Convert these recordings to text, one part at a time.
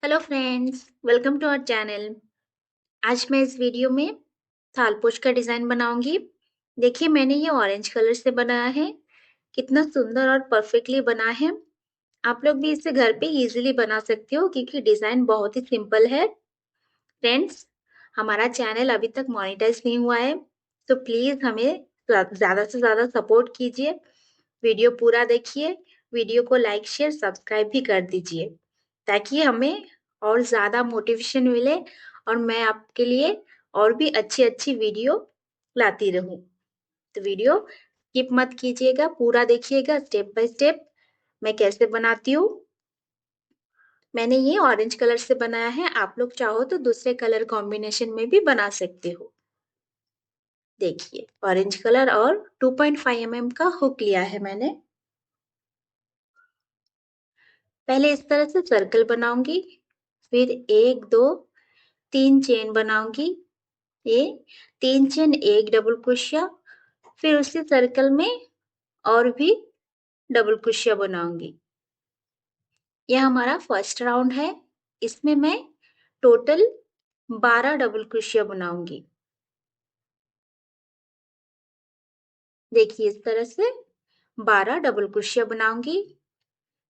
Hello friends, welcome to our channel. आज मैं इस वीडियो में थालपोश का डिज़ाइन बनाऊंगी। देखिए मैंने ये ऑरेंज कलर से बनाया है। कितना सुंदर और परफेक्टली बना है। आप लोग भी इसे घर पे इजीली बना सकते हो क्योंकि डिज़ाइन बहुत ही सिंपल है। फ्रेंड्स, हमारा चैनल अभी तक मोनेटाइज नहीं हुआ है, तो प्लीज़ हमें ज़्यादा से ज़्यादा सपोर्ट कीजिए। वीडियो पूरा देखिए, वीडियो को लाइक, शेयर, सब्सक्राइब भी कर दीजिए ताकि हमें और ज़्यादा मोटिवेशन मिले और मैं आपके लिए और भी अच्छी-अच्छी वीडियो लाती रहूँ। तो वीडियो स्किप मत कीजिएगा, पूरा देखिएगा स्टेप बाय स्टेप मैं कैसे बनाती हूँ। मैंने ये ऑरेंज कलर से बनाया है, आप लोग चाहो तो दूसरे कलर कॉम्बिनेशन में भी बना सकते हो। देखिए ऑरेंज कलर और 2.5 mm का हुक लिया है मैंने। पहले इस तरह से सर्कल बनाऊंगी, फिर 1, 2, 3 चेन बनाऊंगी। ये 3 चेन, एक डबल क्रोशिया, फिर उसी सर्कल में और भी डबल क्रोशिया बनाऊंगी। यह हमारा फर्स्ट राउंड है। इसमें मैं टोटल 12 डबल क्रोशिया बनाऊंगी। देखिए इस तरह से 12 डबल क्रोशिया बनाऊंगी।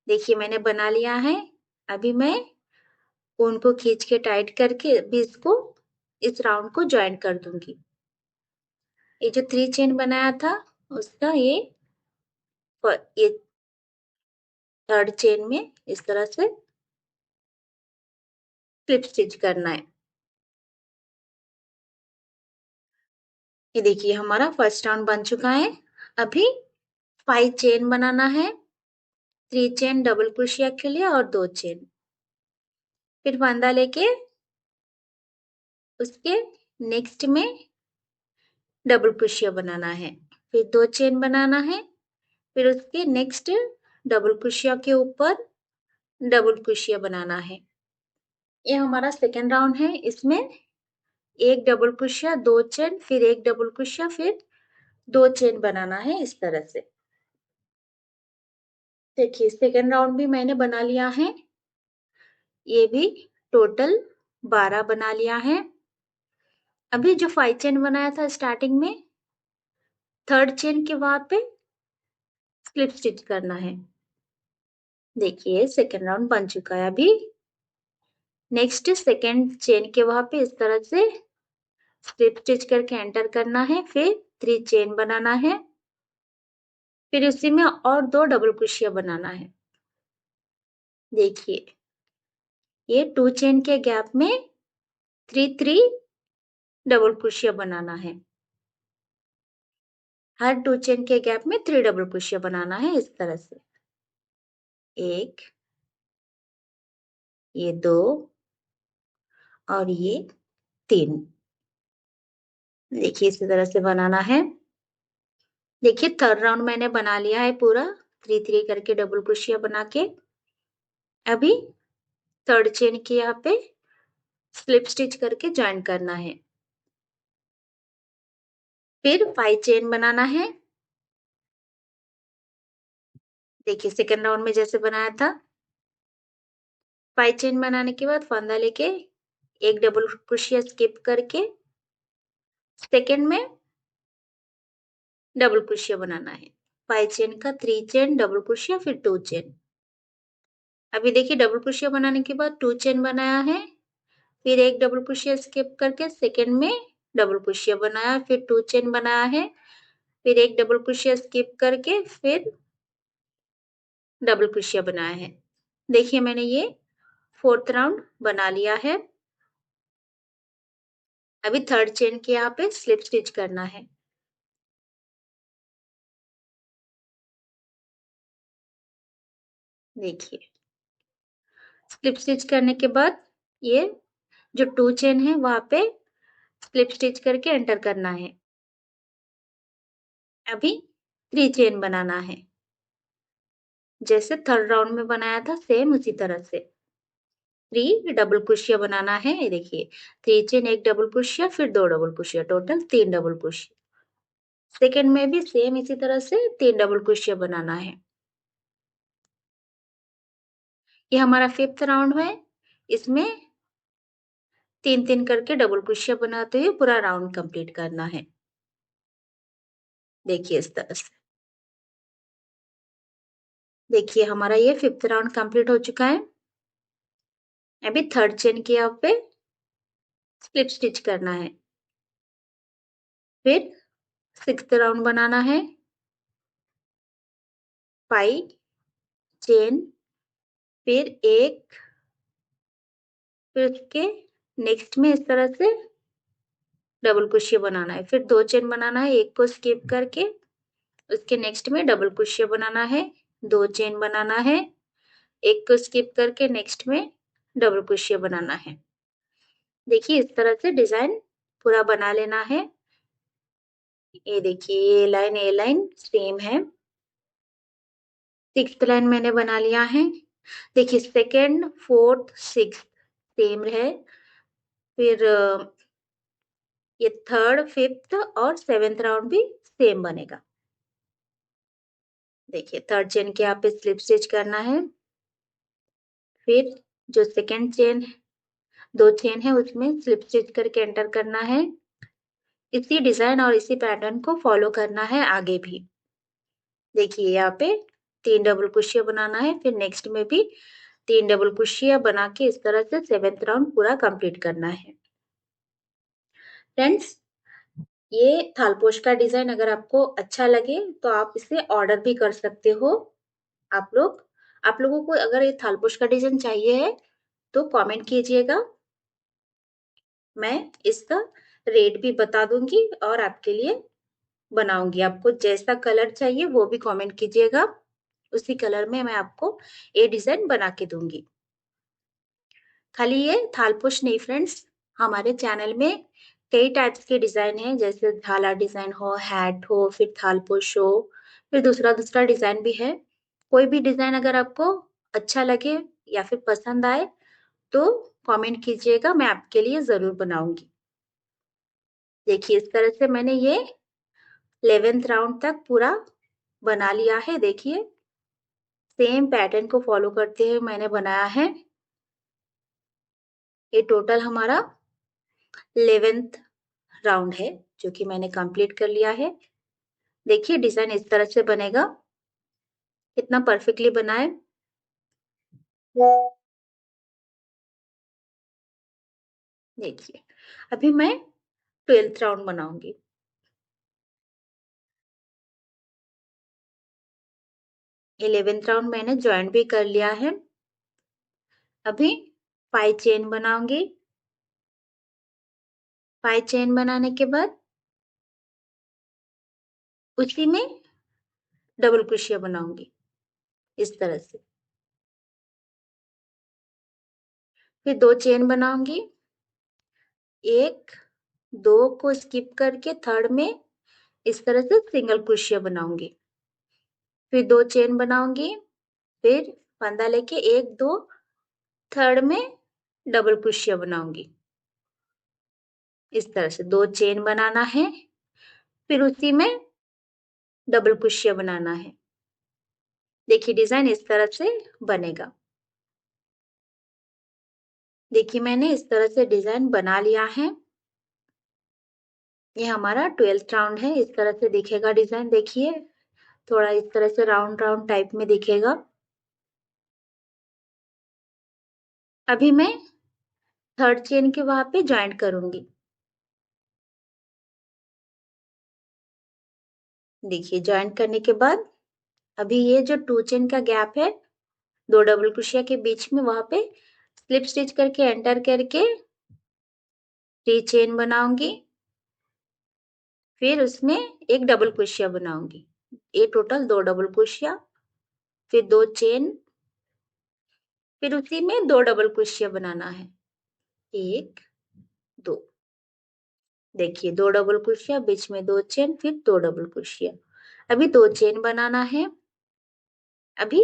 देखिए मैंने बना लिया है। अभी मैं उनको खींच के टाइट करके भी इसको इस राउंड को ज्वाइन कर दूंगी। ये जो 3 चेन बनाया था उसका ये थर्ड चेन में इस तरह से स्लिप स्टिच करना है। ये देखिए हमारा फर्स्ट राउंड बन चुका है। अभी 5 चेन बनाना है। 3 चेन डबल क्रोशिया के लिए और 2 चेन, फिर फंदा लेके उसके नेक्स्ट में डबल क्रोशिया बनाना है, फिर 2 चेन बनाना है, फिर उसके नेक्स्ट डबल क्रोशिया के ऊपर डबल क्रोशिया बनाना है। ये हमारा सेकेंड राउंड है। इसमें एक डबल क्रोशिया, 2 चेन, फिर एक डबल क्रोशिया, फिर 2 चेन बनाना है इस तरह से। देखिए सेकेंड राउंड भी मैंने बना लिया है। ये भी टोटल 12 बना लिया है। अभी जो 5 चेन बनाया था स्टार्टिंग में, थर्ड चेन के वहां पे स्लिप स्टिच करना है। देखिए सेकेंड राउंड बन चुका है। अभी नेक्स्ट सेकेंड चेन के वहां पे इस तरह से स्लिप स्टिच करके एंटर करना है, फिर 3 चेन बनाना है, फिर उसी में और 2 डबल क्रोशिया बनाना है। देखिए ये 2 चेन के गैप में 3 3 डबल क्रोशिया बनाना है। हर 2 चेन के गैप में 3 डबल क्रोशिया बनाना है इस तरह से। एक, ये 2 और ये 3। देखिए इसी तरह से बनाना है। देखिए थर्ड राउंड मैंने बना लिया है पूरा, 3 3 करके डबल क्रोशिया बना के। अभी थर्ड चेन के यहाँ पे स्लिप स्टिच करके ज्वाइन करना है, फिर 5 चेन बनाना है। देखिए सेकेंड राउंड में जैसे बनाया था, 5 चेन बनाने के बाद फंदा लेके एक डबल क्रोशिया स्किप करके सेकेंड में डबल क्रोशिया बनाना है। 5 चेन का 3 चेन डबल क्रोशिया, फिर 2 चेन। अभी देखिए डबल क्रोशिया बनाने के बाद 2 चेन बनाया है, फिर एक डबल क्रोशिया स्किप करके सेकेंड में डबल क्रोशिया बनाया, फिर 2 चेन बनाया है, फिर एक डबल क्रोशिया स्किप करके फिर डबल क्रोशिया बनाया है। देखिए मैंने ये फोर्थ राउंड बना लिया है। अभी थर्ड चेन के यहाँ पे स्लिप स्टिच करना है। देखिए स्लिप स्टिच करने के बाद ये जो 2 चेन है वहां पे स्लिप स्टिच करके एंटर करना है। अभी 3 चेन बनाना है, जैसे थर्ड राउंड में बनाया था सेम उसी तरह से। 3 डबल क्रोशिया बनाना है। ये देखिए 3 चेन, एक डबल क्रोशिया, फिर 2 double crochet, total 3 double crochet. Second में भी सेम इसी तरह से 3 डबल क्रोशिया बनाना है। ये हमारा फिफ्थ राउंड है। इसमें 3-3 करके डबल क्रोशिया बनाते हुए पूरा राउंड कंप्लीट करना है। देखिए इस तरह से। देखिए हमारा ये 5th राउंड कंप्लीट हो चुका है। अभी 3rd चेन के यहाँ पे स्लिप स्टिच करना है। फिर 6th राउंड बनाना है। पाई चेन, फिर एक, फिर उसके नेक्स्ट में इस तरह से डबल क्रोशिया बनाना है। फिर 2 चेन बनाना है, एक को स्किप करके उसके नेक्स्ट में डबल क्रोशिया बनाना है, 2 चेन बनाना है, एक को स्किप करके नेक्स्ट में डबल क्रोशिया बनाना है। देखिए इस तरह से डिजाइन पूरा बना लेना है। ये देखिए ए लाइन सेम है। 6th लाइन मैंने बना लिया है। देखिए 2nd, 4th, 6th सेम है। फिर ये 3rd, 5th और 7th राउंड भी सेम बनेगा। देखिए 3rd चेन के यहाँ पे स्लिप स्टिच करना है। फिर जो 2nd चेन, 2 चेन है उसमें स्लिप स्टिच करके एंटर करना है। इसी डिजाइन और इसी पैटर्न को फॉलो करना है आगे भी। देखिए यहाँ पे 3 डबल क्रोशिया बनाना है, फिर नेक्स्ट में भी 3 डबल क्रोशिया बना के इस तरह से 7th राउंड पूरा कंप्लीट करना है। फ्रेंड्स, ये थालपोश का डिजाइन अगर आपको अच्छा लगे तो आप इसे ऑर्डर भी कर सकते हो। आप लोग, आप लोगों को अगर ये थालपोश का डिजाइन चाहिए है तो कमेंट कीजिएगा। मैं इसका रेट भी बता दूंगी और आपके लिए बनाऊंगी। आपको जैसा कलर चाहिए वो भी कमेंट कीजिएगा, उसी कलर में मैं आपको ये डिजाइन बना के दूंगी। खाली ये थालपोश नहीं फ्रेंड्स, हमारे चैनल में कई टाइप्स के डिजाइन हैं, जैसे झाला डिजाइन हो, हैट हो, फिर थालपोश हो, फिर दूसरा दूसरा डिजाइन भी है। कोई भी डिजाइन अगर आपको अच्छा लगे या फिर पसंद आए तो कमेंट कीजिएगा, मैं आपके लिए जरूर बनाऊंगी। देखिए इस तरह से मैंने ये 11th राउंड तक पूरा बना लिया है। देखिए सेम पैटर्न को फॉलो करते हुए मैंने बनाया है। ये टोटल हमारा 11th राउंड है जो कि मैंने कंप्लीट कर लिया है। देखिए डिजाइन इस तरह से बनेगा, कितना परफेक्टली बना है। देखिए अभी मैं 12th राउंड बनाऊंगी। 11th राउंड मैंने ज्वाइन भी कर लिया है। अभी 5 चेन बनाऊंगी। 5 चेन बनाने के बाद उसी में डबल क्रोशिया बनाऊंगी इस तरह से। फिर 2 चेन बनाऊंगी, एक, दो को स्किप करके 3rd में इस तरह से सिंगल क्रोशिया बनाऊंगी। फिर 2 चेन बनाऊंगी, फिर फंदा लेके एक, दो, 3rd में डबल क्रोशिया बनाऊंगी। इस तरह से 2 चेन बनाना है, फिर उसी में डबल क्रोशिया बनाना है। देखिए डिजाइन इस तरह से बनेगा। देखिए मैंने इस तरह से डिजाइन बना लिया है। ये हमारा 12th राउंड है, इस तरह से दिखेगा डिजाइन। देखिए थोड़ा इस तरह से राउंड राउंड टाइप में दिखेगा। अभी मैं 3rd चेन के वहां पे ज्वाइंट करूंगी। देखिए ज्वाइंट करने के बाद अभी ये जो 2 चेन का गैप है 2 डबल क्रोशिया के बीच में, वहां पे स्लिप स्टिच करके एंटर करके 3 चेन बनाऊंगी। फिर उसमें एक डबल क्रोशिया बनाऊंगी। ये टोटल 2 डबल क्रोशिया, फिर 2 चेन, फिर उसी में 2 डबल क्रोशिया बनाना है, एक, दो। देखिए 2 डबल क्रोशिया, बीच में 2 चेन, फिर 2 डबल क्रोशिया। अभी 2 चेन बनाना है। अभी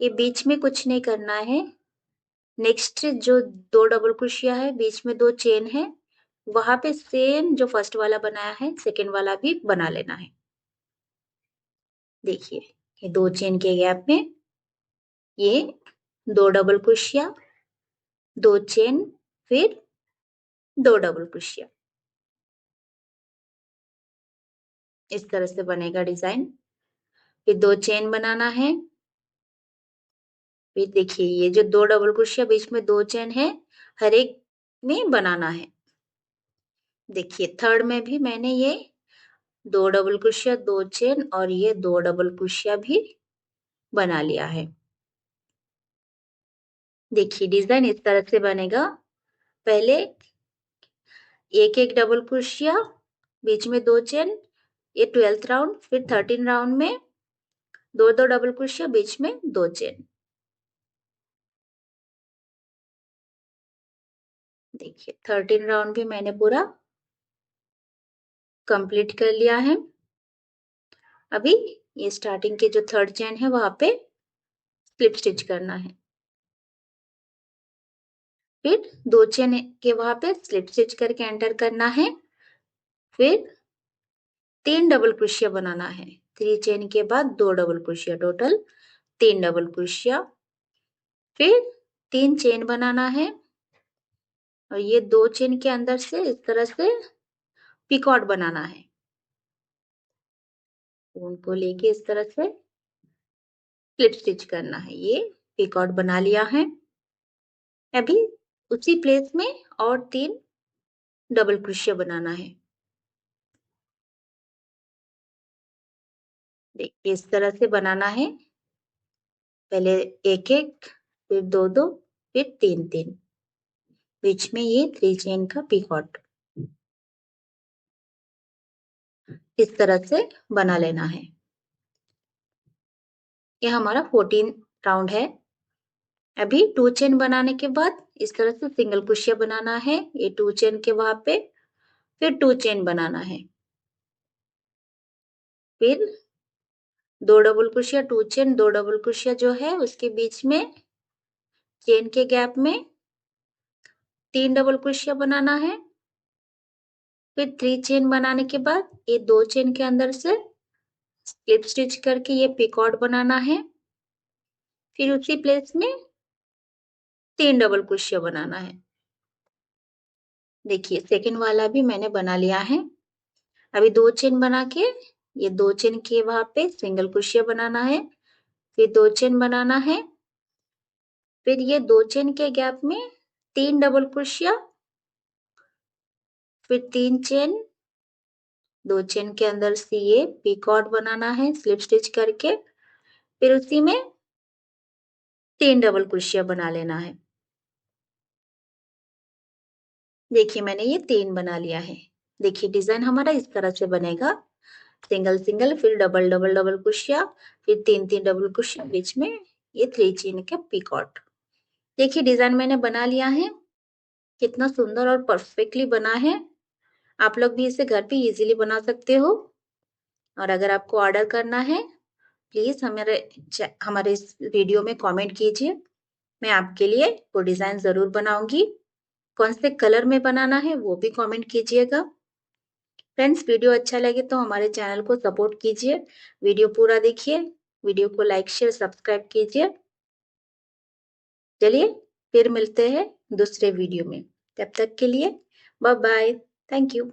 ये बीच में कुछ नहीं करना है। नेक्स्ट जो 2 डबल क्रोशिया है, बीच में 2 चेन है, वहां पे सेम जो फर्स्ट वाला बनाया है सेकेंड वाला भी बना लेना है। देखिए ये 2 चेन के गैप में ये 2 डबल क्रोशिया, 2 चेन, फिर 2 डबल क्रोशिया। इस तरह से बनेगा डिजाइन। फिर 2 चेन बनाना है। फिर देखिए ये जो 2 डबल क्रोशिया बीच में 2 चेन है, हर एक में बनाना है। देखिए थर्ड में भी मैंने ये 2 डबल क्रोशिया, 2 चेन और ये 2 डबल क्रोशिया भी बना लिया है। देखिए डिजाइन इस तरह से बनेगा। पहले एक एक डबल क्रोशिया, बीच में 2 चेन, ये 12th राउंड, फिर 13 राउंड में 2 डबल क्रोशिया, बीच में 2 चेन। देखिए 13 राउंड भी मैंने पूरा कंप्लीट कर लिया है। अभी ये स्टार्टिंग के जो थर्ड चेन है वहां पे स्लिप स्टिच करना है। फिर 2 चेन के वहां पे स्लिप स्टिच करके एंटर करना है। फिर 3 डबल क्रोशिया बनाना है। 3 चेन के बाद 2 double crochet, total 3 double crochet. फिर 3 चेन बनाना है और ये 2 चेन के अंदर से इस तरह से पिकॉट बनाना है। उनको लेके इस तरह से स्लिप स्टिच करना है। ये पिकॉट बना लिया है। अभी उसी प्लेस में और 3 डबल क्रोशिया बनाना है। देखिए इस तरह से बनाना है। पहले एक एक, फिर 2 2, फिर 3 3, बीच में ये 3 चेन का पिकॉट इस तरह से बना लेना है। ये हमारा 14 राउंड है। अभी 2 चेन बनाने के बाद इस तरह से सिंगल क्रोशिया बनाना है। ये 2 चेन के वहां पे फिर 2 चेन बनाना है। फिर 2 double crochet, 2 chain, 2 double crochet जो है उसके बीच में चेन के गैप में 3 डबल क्रोशिया बनाना है। फिर 3 चेन बनाने के बाद ये 2 चेन के अंदर से स्लिप स्टिच करके ये पिकॉट बनाना है। फिर उसी प्लेस में 3 डबल क्रोशिया बनाना है। देखिए सेकंड वाला भी मैंने बना लिया है। अभी 2 चेन बना के ये 2 चेन के वहां पे सिंगल क्रोशिया बनाना है। फिर 2 चेन बनाना है। फिर ये 2 चेन के गैप में 3 डबल क्रोशिया, फिर 3 चेन, 2 चेन के अंदर से ये पिकॉट बनाना है स्लिप स्टिच करके। फिर उसी में 3 डबल क्रोशिया बना लेना है। देखिए मैंने ये 3 बना लिया है। देखिए डिजाइन हमारा इस तरह से बनेगा। सिंगल सिंगल, फिर डबल डबल डबल क्रोशिया, फिर 3 3 डबल क्रोशिया, बीच में ये 3 चेन का पिकॉट। देखिए डिजाइन मैंने बना लिया है। कितना सुंदर और परफेक्टली बना है। आप लोग भी इसे घर पे इजीली बना सकते हो। और अगर आपको ऑर्डर करना है प्लीज हमारे इस वीडियो में कमेंट कीजिए। मैं आपके लिए वो डिजाइन जरूर बनाऊंगी। कौन से कलर में बनाना है वो भी कमेंट कीजिएगा। फ्रेंड्स वीडियो अच्छा लगे तो हमारे चैनल को सपोर्ट कीजिए। वीडियो पूरा देखिए। वीडियो को लाइक शेयर सब्सक्राइब कीजिए। चलिए फिर मिलते हैं दूसरे वीडियो में। तब तक के लिए बाय बाय। Thank you.